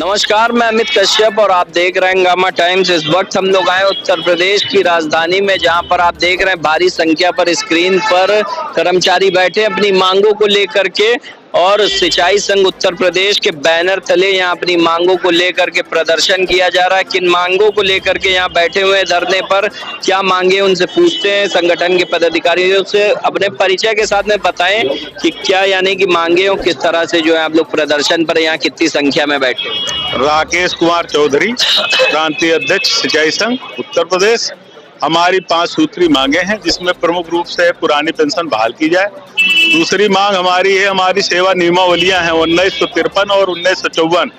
नमस्कार, मैं अमित कश्यप और आप देख रहे हैं गामा टाइम्स। इस वक्त हम लोग आए उत्तर प्रदेश की राजधानी में, जहां पर आप देख रहे हैं भारी संख्या पर स्क्रीन पर कर्मचारी बैठे अपनी मांगों को लेकर के, और सिंचाई संघ उत्तर प्रदेश के बैनर तले यहाँ अपनी मांगों को लेकर के प्रदर्शन किया जा रहा है। किन मांगों को लेकर के यहाँ बैठे हुए धरने पर, क्या मांगे उनसे पूछते हैं। संगठन के पदाधिकारियों से अपने परिचय के साथ में बताएं कि क्या यानी कि मांगे और किस तरह से जो है आप लोग प्रदर्शन पर यहाँ कितनी संख्या में बैठे। राकेश कुमार चौधरी, प्रांतीय अध्यक्ष सिंचाई संघ उत्तर प्रदेश। हमारी 5 सूत्री मांगे हैं, जिसमें प्रमुख रूप से पुरानी पेंशन बहाल की जाए। दूसरी मांग हमारी है, हमारी सेवा नियमावलियां हैं 1953 और 1954,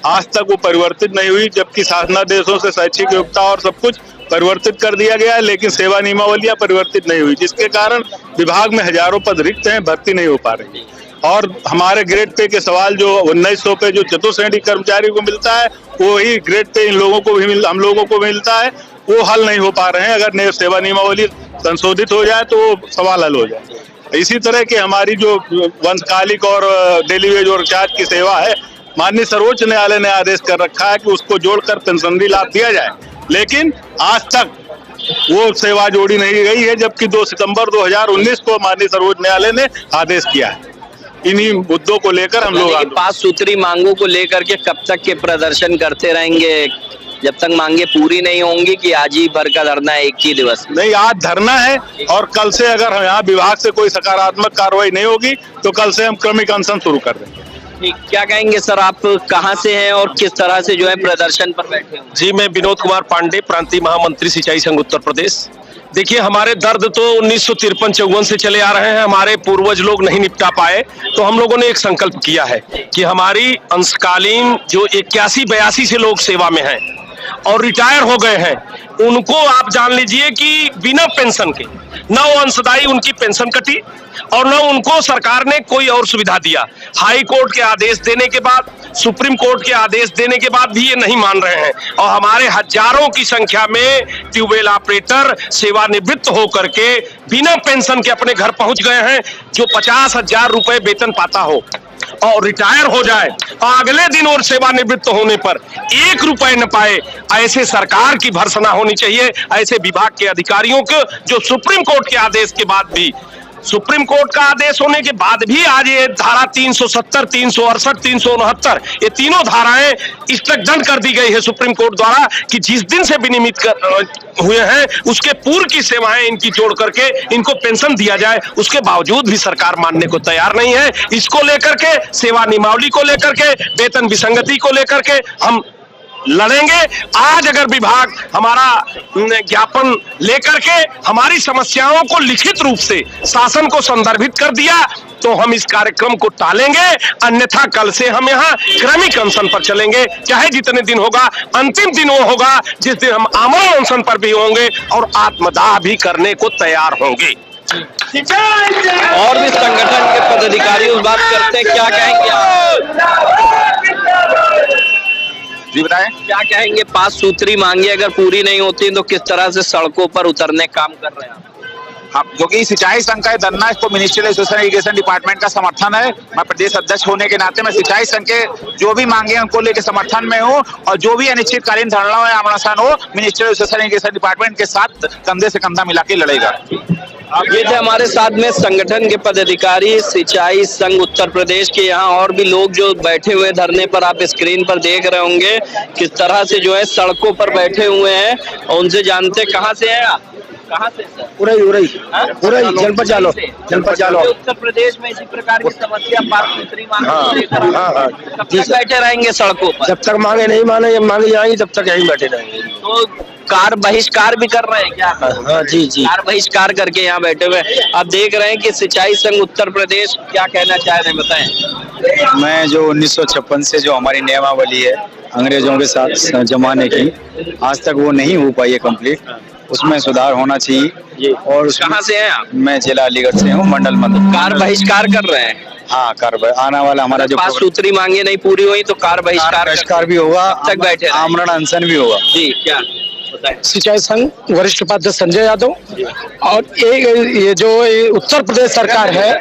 आज तक वो परिवर्तित नहीं हुई, जबकि शासनादेशों से शैक्षिक योग्यता और सब कुछ परिवर्तित कर दिया गया है, लेकिन सेवा नियमावलियां परिवर्तित नहीं हुई, जिसके कारण विभाग में हजारों पद रिक्त हैं, भर्ती नहीं हो पा रही। और हमारे ग्रेड पे के सवाल जो 1900 पे जो चतुर्श्रेणी कर्मचारी को मिलता है, वो ही ग्रेड पे इन लोगों को भी हम लोगों को मिलता है, वो हल नहीं हो पा रहे हैं। अगर सेवा नियमावली संशोधित हो जाए तो सवाल हल हो जाए। इसी तरह की हमारी जो वंशकालिक और डेली वेज और चार्ज की सेवा है, माननीय सर्वोच्च न्यायालय ने आदेश कर रखा है कि उसको जोड़कर पेंशनरी लाभ दिया जाए, लेकिन आज तक वो सेवा जोड़ी नहीं गई है, जबकि 2 सितंबर 2019 को माननीय सर्वोच्च न्यायालय ने आदेश किया है। इन्हीं मुद्दों को लेकर हम लोग 5 सूत्री मांगों को लेकर के कब तक के प्रदर्शन करते रहेंगे, जब तक मांगे पूरी नहीं होंगी, कि आज ही भर का धरना है, एक ही दिवस? नहीं, आज धरना है, और कल से अगर यहाँ विभाग से कोई सकारात्मक कार्रवाई नहीं होगी तो कल से हम क्रमिक अनशन शुरू कर देंगे। क्या कहेंगे सर, आप कहाँ से हैं और किस तरह से जो है प्रदर्शन पर बैठे हैं? जी, मैं विनोद कुमार पांडे, प्रांतीय महामंत्री सिंचाई संघ उत्तर प्रदेश। देखिए, हमारे दर्द तो 1953-54 से चले आ रहे हैं, हमारे पूर्वज लोग नहीं निपटा पाए, तो हम लोगों ने एक संकल्प किया है कि हमारी अंशकालीन जो 81-82 से लोग सेवा में हैं और रिटायर हो गए हैं, उनको आप जान लीजिए कि बिना पेंशन के न वो अंशदायी उनकी पेंशन कटी और न उनको सरकार ने कोई और सुविधा दिया। हाई कोर्ट के आदेश देने के बाद, सुप्रीम कोर्ट के आदेश देने के बाद भी ये नहीं मान रहे हैं, और हमारे हजारों की संख्या में ट्यूबवेल ऑपरेटर सेवानिवृत्त होकर के बिना पेंशन के अपने घर पहुंच गए हैं। जो 50,000 रुपए वेतन पाता हो और रिटायर हो जाए और अगले दिन और सेवानिवृत्त होने पर 1 रुपए न पाए, ऐसे सरकार की भर्त्सना होनी चाहिए। ऐसे विभाग के अधिकारियों को, जो सुप्रीम कोर्ट के आदेश के बाद भी, सुप्रीम कोर्ट का आदेश होने के बाद भी आज ये धारा 370, 368, 369, ये तीनों धाराएं इस तक दंड कर दी गई है सुप्रीम कोर्ट द्वारा कि जिस दिन से विनियमित हुए हैं उसके पूर्व की सेवाएं इनकी जोड़ करके इनको पेंशन दिया जाए। उसके बावजूद भी सरकार मानने को तैयार नहीं है। इसको लेकर के, सेवा नियमावली को लेकर के, वेतन विसंगति को लेकर के हम लड़ेंगे। आज अगर विभाग हमारा ज्ञापन लेकर के हमारी समस्याओं को लिखित रूप से शासन को संदर्भित कर दिया तो हम इस कार्यक्रम को टालेंगे, अन्यथा कल से हम यहाँ क्रमिक अनशन पर चलेंगे। चाहे जितने दिन होगा, अंतिम दिन वो होगा जिस दिन हम आमरण अनशन पर भी होंगे और आत्मदाह भी करने को तैयार होंगे। और भी संगठन के पदाधिकारी उस बात करते हैं, क्या कहेंगे जी बताएं, क्या कहेंगे? 5 सूत्री मांगे अगर पूरी नहीं होती तो किस तरह से सड़कों पर उतरने काम कर रहे हैं आप? हाँ, जो कि सिंचाई संघ का धरना, इसको मिनिस्ट्रियल एजुकेशन इरिगेशन डिपार्टमेंट का समर्थन है। मैं प्रदेश अध्यक्ष होने के नाते मैं सिंचाई संघ के जो भी मांगे हैं उनको लेकर समर्थन में हूँ, और जो भी अनिश्चितकालीन धरना हो या अनशन हो, मिनिस्ट्रियल एजुकेशन इरिगेशन डिपार्टमेंट के साथ कंधे से कंधा मिला के लड़ेगा। ये थे हमारे साथ में संगठन के पदाधिकारी सिंचाई संघ उत्तर प्रदेश के। यहाँ और भी लोग जो बैठे हुए धरने पर आप स्क्रीन पर देख रहे होंगे किस तरह से जो है सड़कों पर बैठे हुए हैं, और उनसे जानते कहाँ से हैं आप? कहाँ से? उरई जनपद जालो, जनपद जालो। उत्तर प्रदेश में इसी प्रकार की समस्या 5 सूत्री मांगे को लेकर कब तक बैठे रहेंगे सड़कों पर? जब तक मांगे नहीं माने, जब मांगे जाएंगी तब तक यहीं बैठे रहेंगे। तो कार बहिष्कार भी कर रहे हैं क्या? हाँ जी जी, कार बहिष्कार करके यहाँ बैठे हुए। आप देख रहे हैं कि सिंचाई संघ उत्तर प्रदेश क्या कहना चाह रहे हैं, बताएं। मैं जो 1956 से जो हमारी नियमावली है अंग्रेजों के साथ जमाने की, आज तक वो नहीं हो पाई है कंप्लीट, उसमें सुधार होना चाहिए। और कहाँ से हैं आप? मैं जिला अलीगढ़ से हूँ, मंडल मंदिर। कार बहिष्कार कर रहे हैं? हाँ, कार आने वाला हमारा जो 5 सूत्री मांगे नहीं पूरी हुई तो कार बहिष्कार भी होगा, तक बैठे आमरण अनशन भी होगा। जी, क्या बताएं। सिंचाई संघ वरिष्ठ उपाध्यक्ष संजय यादव। और ये जो उत्तर प्रदेश सरकार है,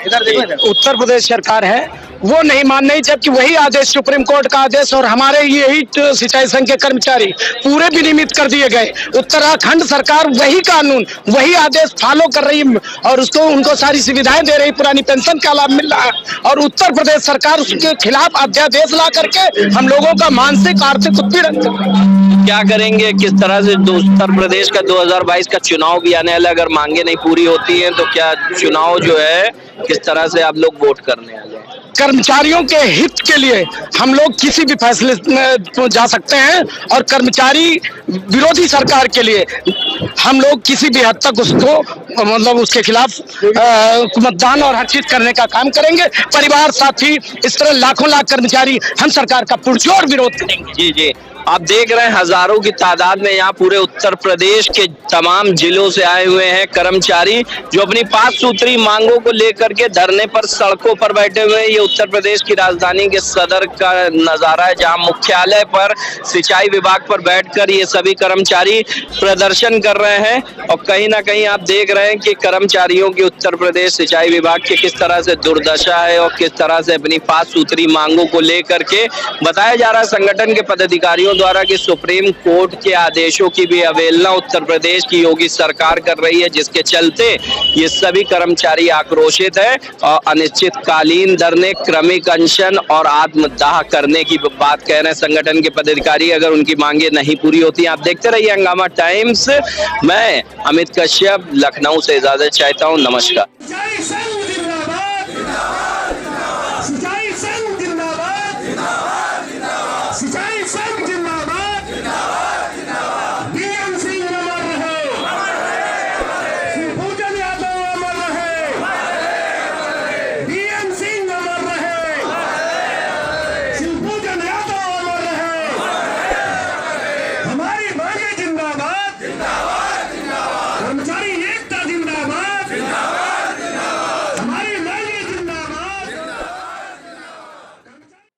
उत्तर प्रदेश सरकार है वो नहीं मान रही, जबकि वही आदेश सुप्रीम कोर्ट का आदेश और हमारे यही सिंचाई संघ के कर्मचारी पूरे विनियमित कर दिए गए। उत्तराखंड सरकार वही कानून वही आदेश फॉलो कर रही है और उसको उनको सारी सुविधाएं दे रही, पुरानी पेंशन का लाभ मिल रहा है। और उत्तर प्रदेश सरकार उसके खिलाफ अध्यादेश ला करके हम लोगों का मानसिक आर्थिक उत्पीड़न कर रही है। क्या करेंगे, किस तरह से उत्तर प्रदेश का 2022 का चुनाव भी आने वाला, अगर मांगे नहीं पूरी होती हैं तो क्या चुनाव जो है किस तरह से आप लोग वोट करने वाले हैं? कर्मचारियों के हित के लिए हम लोग किसी भी फैसले में जा सकते हैं और कर्मचारी विरोधी सरकार के लिए हम लोग किसी भी हद तक उसको मतलब उसके खिलाफ मतदान और हर चीज करने का काम करेंगे। परिवार साथी इस तरह लाखों लाख कर्मचारी हम सरकार का पुरजोर विरोध करेंगे। जी जी, आप देख रहे हैं हजारों की तादाद में यहाँ पूरे उत्तर प्रदेश के तमाम जिलों से आए हुए हैं कर्मचारी जो अपनी 5 सूत्री मांगों को लेकर के धरने पर सड़कों पर बैठे हुए हैं। ये उत्तर प्रदेश की राजधानी के सदर का नजारा है जहाँ मुख्यालय पर सिंचाई विभाग पर बैठकर ये सभी कर्मचारी प्रदर्शन कर रहे हैं। और कहीं ना कहीं आप देख रहे हैं कि कर्मचारियों की उत्तर प्रदेश सिंचाई विभाग की किस तरह से दुर्दशा है और किस तरह से अपनी 5 सूत्री मांगों को लेकर के बताया जा रहा है संगठन के पदाधिकारियों द्वारा कि सुप्रीम कोर्ट के आदेशों की भी अवहेलना उत्तर प्रदेश की योगी सरकार कर रही है, जिसके चलते ये सभी कर्मचारी आक्रोशित है और अनिश्चितकालीन धरने, क्रमिक अनशन और आत्मदाह करने की बात कह रहे हैं संगठन के पदाधिकारी अगर उनकी मांगे नहीं पूरी होती। आप देखते रहिए हंगामा टाइम्स। मैं अमित कश्यप लखनऊ से इजाजत चाहता हूँ। नमस्कार।